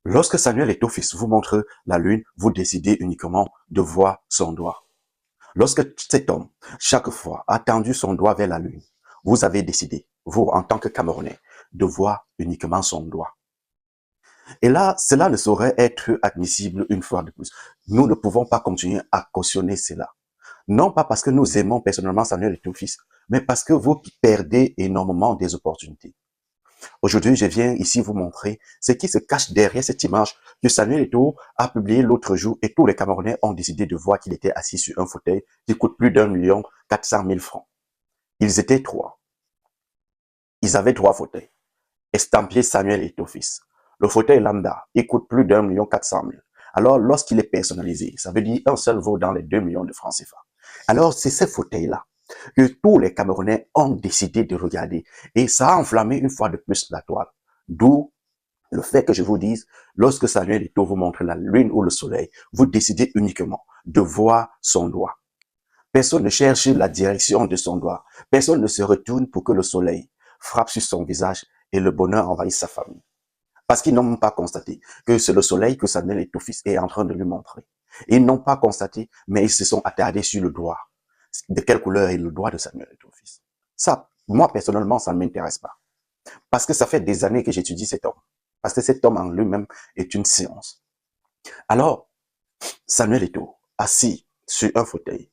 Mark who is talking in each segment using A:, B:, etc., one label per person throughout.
A: Lorsque Samuel Eto'o-Fils vous montre la lune, vous décidez uniquement de voir son doigt. Lorsque cet homme, chaque fois, a tendu son doigt vers la lune, vous avez décidé, vous, en tant que Camerounais, de voir uniquement son doigt. Et là, cela ne saurait être admissible une fois de plus. Nous ne pouvons pas continuer à cautionner cela. Non pas parce que nous aimons personnellement Samuel Eto'o-Fils, mais parce que vous perdez énormément des opportunités. Aujourd'hui, je viens ici vous montrer ce qui se cache derrière cette image que Samuel Eto'o a publiée l'autre jour et tous les Camerounais ont décidé de voir qu'il était assis sur un fauteuil qui coûte plus d'1 400 000 francs. Ils étaient trois. Ils avaient trois fauteuils. Estampillé Samuel Eto'o-Fils. Le fauteuil lambda, il coûte plus d'1 400 000. Alors, lorsqu'il est personnalisé, ça veut dire un seul vaut dans les 2 millions de francs CFA. Alors, c'est ce fauteuil-là que tous les Camerounais ont décidé de regarder. Et ça a enflammé une fois de plus la toile. D'où le fait que je vous dise, lorsque Samuel Eto'o vous montre la lune ou le soleil, vous décidez uniquement de voir son doigt. Personne ne cherche la direction de son doigt. Personne ne se retourne pour que le soleil frappe sur son visage et le bonheur envahisse sa famille. Parce qu'ils n'ont même pas constaté que c'est le soleil que Samuel Eto'o-Fils est en train de lui montrer. Ils n'ont pas constaté, mais ils se sont attardés sur le doigt. De quelle couleur est le doigt de Samuel Eto'o-Fils? Ça, moi personnellement, ça ne m'intéresse pas. Parce que ça fait des années que j'étudie cet homme. Parce que cet homme en lui-même est une science. Alors, Samuel Eto'o, assis sur un fauteuil,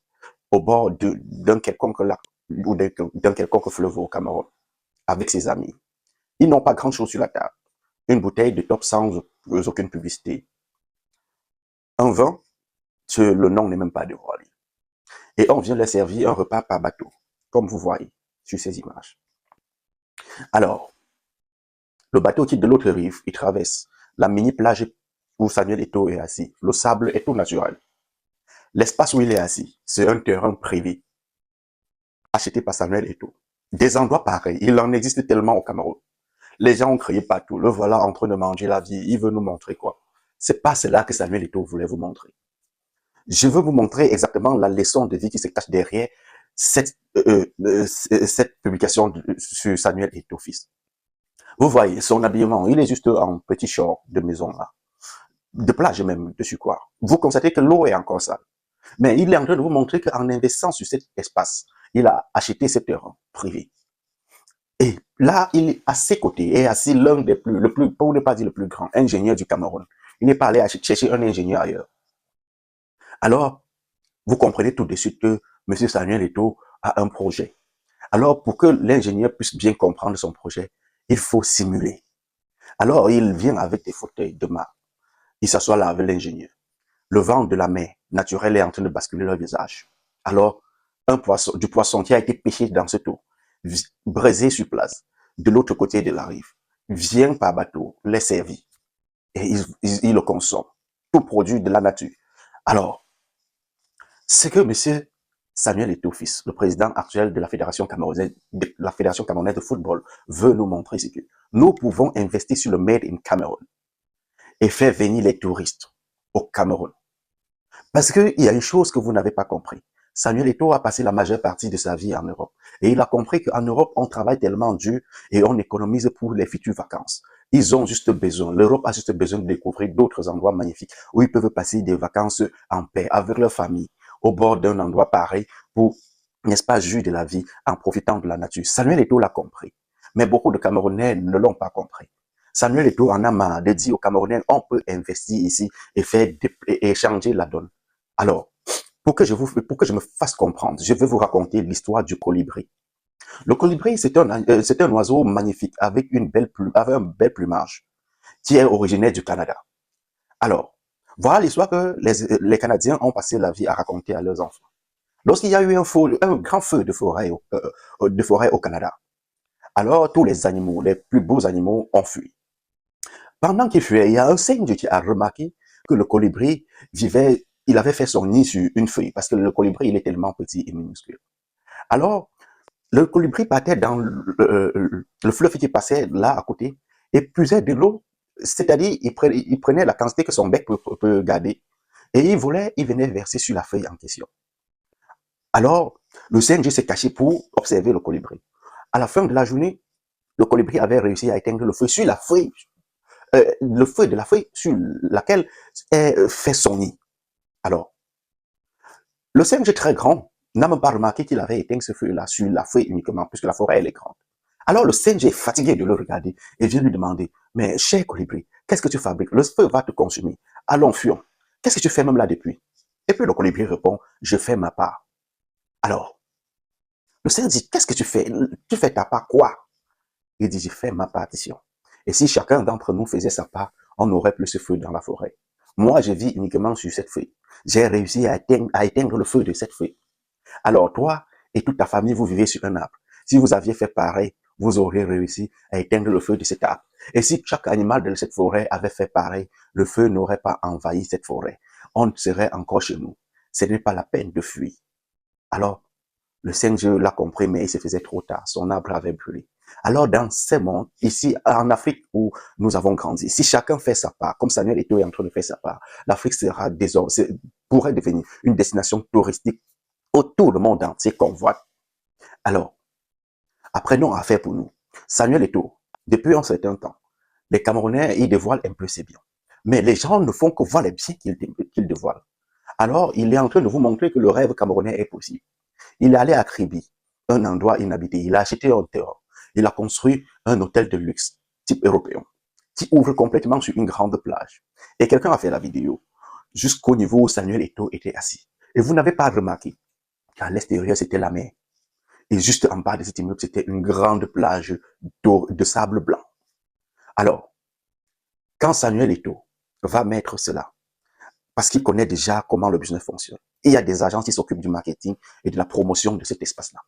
A: au bord d'un quelconque lac ou d'un quelconque fleuve au Cameroun, avec ses amis. Ils n'ont pas grand-chose sur la table. Une bouteille de top sans aucune publicité. Un vin, le nom n'est même pas dévoilé. Et on vient leur servir un repas par bateau, comme vous voyez sur ces images. Alors, le bateau quitte de l'autre rive, il traverse la mini-plage où Samuel Eto'o est assis. Le sable est tout naturel. L'espace où il est assis, c'est un terrain privé, acheté par Samuel Eto'o. Des endroits pareils, il en existe tellement au Cameroun. Les gens ont crié partout, le voilà en train de manger la vie, il veut nous montrer quoi? C'est pas cela que Samuel Eto'o voulait vous montrer. Je veux vous montrer exactement la leçon de vie qui se cache derrière cette publication sur Samuel Eto'o-Fils. Vous voyez, son habillement, il est juste en petit short de maison là, de plage même, dessus quoi. Vous constatez que l'eau est encore sale. Mais il est en train de vous montrer qu'en investissant sur cet espace, il a acheté ce terrain privé. Et là, il est à ses côtés, est assis l'un des plus, pour ne pas dire le plus grand ingénieur du Cameroun. Il n'est pas allé chercher un ingénieur ailleurs. Alors, vous comprenez tout de suite que M. Samuel Eto'o a un projet. Alors, pour que l'ingénieur puisse bien comprendre son projet, il faut simuler. Alors, il vient avec des fauteuils de marque. Il s'assoit là avec l'ingénieur. Le vent de la mer naturelle est en train de basculer leur visage. Alors, du poisson qui a été pêché dans cette eau, braisé sur place, de l'autre côté de la rive, vient par bateau, les servir. Et ils le consomment. Tout produit de la nature. Alors, ce que M. Samuel Eto'o-Fils, le président actuel de la Fédération camerounaise de football, veut nous montrer, c'est que nous pouvons investir sur le Made in Cameroun et faire venir les touristes au Cameroun. Parce qu'il y a une chose que vous n'avez pas compris. Samuel Eto'o a passé la majeure partie de sa vie en Europe. Et il a compris qu'en Europe, on travaille tellement dur et on économise pour les futures vacances. Ils ont juste besoin, l'Europe a juste besoin de découvrir d'autres endroits magnifiques où ils peuvent passer des vacances en paix avec leur famille, au bord d'un endroit pareil pour, n'est-ce pas, jouir de la vie en profitant de la nature. Samuel Eto'o l'a compris. Mais beaucoup de Camerounais ne l'ont pas compris. Samuel Eto'o en a marre de dire aux Camerounais, on peut investir ici et changer la donne. Alors, pour que je me fasse comprendre, je vais vous raconter l'histoire du colibri. Le colibri, c'est un oiseau magnifique avec avec un bel plumage qui est originaire du Canada. Alors, voilà l'histoire que les Canadiens ont passé la vie à raconter à leurs enfants. Lorsqu'il y a eu un grand feu de forêt au Canada, alors tous les animaux, les plus beaux animaux ont fui. Pendant qu'il fuyait, il y a un singe qui a remarqué que le colibri il avait fait son nid sur une feuille, parce que le colibri, il est tellement petit et minuscule. Alors, le colibri partait dans le fleuve qui passait là à côté et puisait de l'eau, c'est-à-dire il prenait la quantité que son bec peut garder et il venait verser sur la feuille en question. Alors, le singe s'est caché pour observer le colibri. À la fin de la journée, le colibri avait réussi à éteindre le feu sur la feuille le feu de la feuille sur laquelle est fait son nid. Alors, le singe très grand n'a même pas remarqué qu'il avait éteint ce feu-là sur la feuille uniquement, puisque la forêt, elle est grande. Alors, le singe est fatigué de le regarder et vient lui demander, mais cher colibri, qu'est-ce que tu fabriques? Le feu va te consumer. Allons, fuyons. Qu'est-ce que tu fais même là depuis? Et puis le colibri répond, je fais ma part. Alors, le singe dit, qu'est-ce que tu fais? Tu fais ta part quoi? Il dit, je fais ma partition. Et si chacun d'entre nous faisait sa part, on n'aurait plus ce feu dans la forêt. Moi, je vis uniquement sur cette feuille. J'ai réussi à éteindre le feu de cette feuille. Alors toi et toute ta famille, vous vivez sur un arbre. Si vous aviez fait pareil, vous auriez réussi à éteindre le feu de cet arbre. Et si chaque animal de cette forêt avait fait pareil, le feu n'aurait pas envahi cette forêt. On serait encore chez nous. Ce n'est pas la peine de fuir. Alors, le singe l'a compris, mais il se faisait trop tard. Son arbre avait brûlé. Alors, dans ces mondes, ici, en Afrique où nous avons grandi, si chacun fait sa part, comme Samuel Eto'o est en train de faire sa part, l'Afrique sera pourrait devenir une destination touristique où tout le monde entier convoite. Alors, apprenons à faire pour nous. Samuel Eto'o, depuis un certain temps, les Camerounais, ils dévoilent un peu ses biens. Mais les gens ne font que voir les biens qu'ils dévoilent. Alors, il est en train de vous montrer que le rêve camerounais est possible. Il est allé à Kribi, un endroit inhabité. Il a acheté un terrain. Il a construit un hôtel de luxe, type européen, qui ouvre complètement sur une grande plage. Et quelqu'un a fait la vidéo jusqu'au niveau où Samuel Eto'o était assis. Et vous n'avez pas remarqué qu'à l'extérieur, c'était la mer. Et juste en bas de cet immeuble, c'était une grande plage de sable blanc. Alors, quand Samuel Eto'o va mettre cela, parce qu'il connaît déjà comment le business fonctionne, il y a des agences qui s'occupent du marketing et de la promotion de cet espace-là.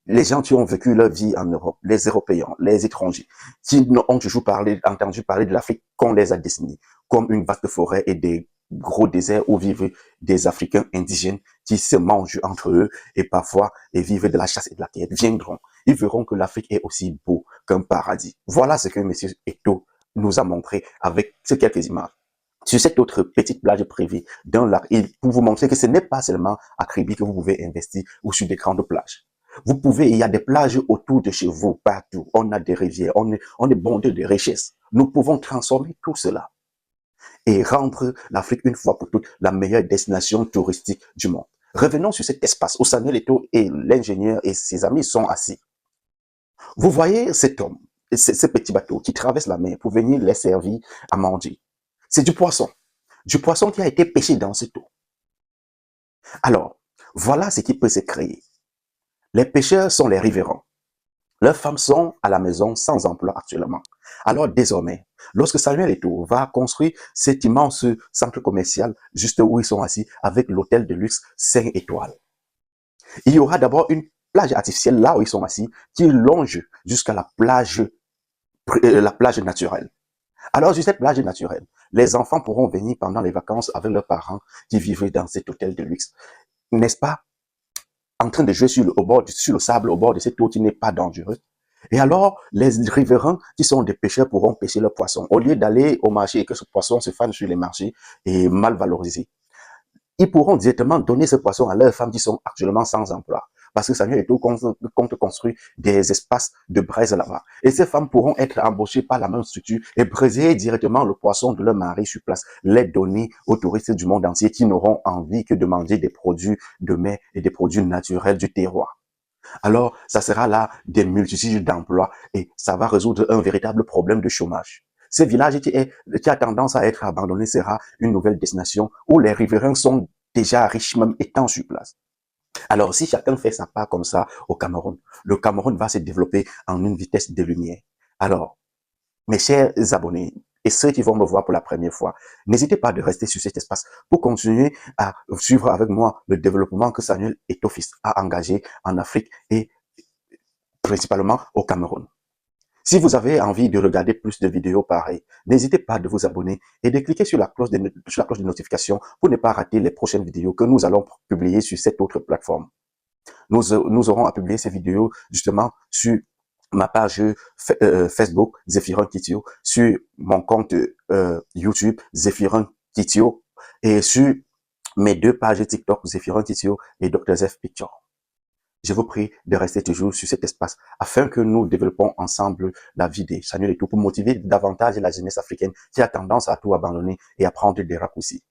A: Les gens qui ont vécu leur vie en Europe, les Européens, les étrangers, qui ont toujours entendu parler de l'Afrique qu'on les a dessinés comme une vaste forêt et des gros déserts où vivent des Africains indigènes qui se mangent entre eux et parfois vivent de la chasse et de la cueillette, viendront. Ils verront que l'Afrique est aussi beau qu'un paradis. Voilà ce que M. Eto'o nous a montré avec ces quelques images. Sur cette autre petite plage privée d'un lac, pour vous montrer que ce n'est pas seulement à Kribi que vous pouvez investir ou sur des grandes plages. Vous pouvez, il y a des plages autour de chez vous, partout. On a des rivières, on est bondé de richesses. Nous pouvons transformer tout cela et rendre l'Afrique une fois pour toutes la meilleure destination touristique du monde. Revenons sur cet espace où Samuel Eto'o et l'ingénieur et ses amis sont assis. Vous voyez cet homme, ce petit bateau qui traverse la mer pour venir les servir à manger. C'est du poisson qui a été pêché dans cette eau. Alors, voilà ce qui peut se créer. Les pêcheurs sont les riverains. Leurs femmes sont à la maison sans emploi actuellement. Alors désormais, lorsque Samuel Eto'o va construire cet immense centre commercial juste où ils sont assis avec l'hôtel de luxe 5 étoiles, il y aura d'abord une plage artificielle là où ils sont assis qui longe jusqu'à la plage naturelle. Alors sur cette plage naturelle, les enfants pourront venir pendant les vacances avec leurs parents qui vivent dans cet hôtel de luxe. N'est-ce pas? En train de jouer sur le sable au bord de cette eau qui n'est pas dangereuse. Et alors, les riverains qui sont des pêcheurs pourront pêcher leurs poissons. Au lieu d'aller au marché et que ce poisson se fane sur les marchés et mal valorisé, ils pourront directement donner ce poisson à leurs femmes qui sont actuellement sans emploi. Parce que Samuel Eto'o compte construire des espaces de braise là-bas. Et ces femmes pourront être embauchées par la même structure et braiser directement le poisson de leur mari sur place, les donner aux touristes du monde entier qui n'auront envie que de manger des produits de mer et des produits naturels du terroir. Alors, ça sera là des multitudes d'emplois et ça va résoudre un véritable problème de chômage. Ce village qui a tendance à être abandonné sera une nouvelle destination où les riverains sont déjà riches, même étant sur place. Alors, si chacun fait sa part comme ça au Cameroun, le Cameroun va se développer en une vitesse de lumière. Alors, mes chers abonnés et ceux qui vont me voir pour la première fois, n'hésitez pas de rester sur cet espace pour continuer à suivre avec moi le développement que Samuel Eto'o a engagé en Afrique et principalement au Cameroun. Si vous avez envie de regarder plus de vidéos pareilles, n'hésitez pas de vous abonner et de cliquer sur la cloche de notification pour ne pas rater les prochaines vidéos que nous allons publier sur cette autre plateforme. Nous aurons à publier ces vidéos justement sur ma page Facebook, Zéphirin Kitio, sur mon compte YouTube, Zéphirin Kitio, et sur mes deux pages TikTok, Zéphirin Kitio et Dr. Zeph Picture. Je vous prie de rester toujours sur cet espace afin que nous développons ensemble la vie des Samuel Eto'o pour motiver davantage la jeunesse africaine qui a tendance à tout abandonner et à prendre des raccourcis.